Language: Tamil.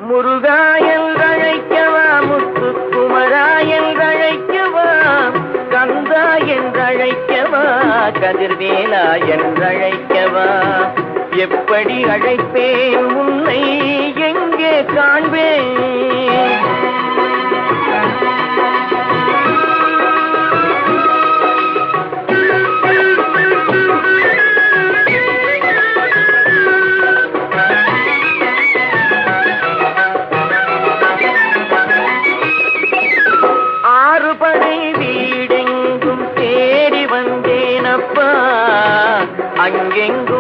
முருகா என்றழைக்கவா, முத்துக்குமரா என்றழைக்கவா, கந்தா என்றழைக்கவா, கதிர்வேலா என்றழைக்கவா, எப்படி அழைப்பேன் உன்னை எங்கே காண்பேன்? ஆறுபடை வீடெங்கும் தேடி வந்தேனப்பா, அங்கெங்கும்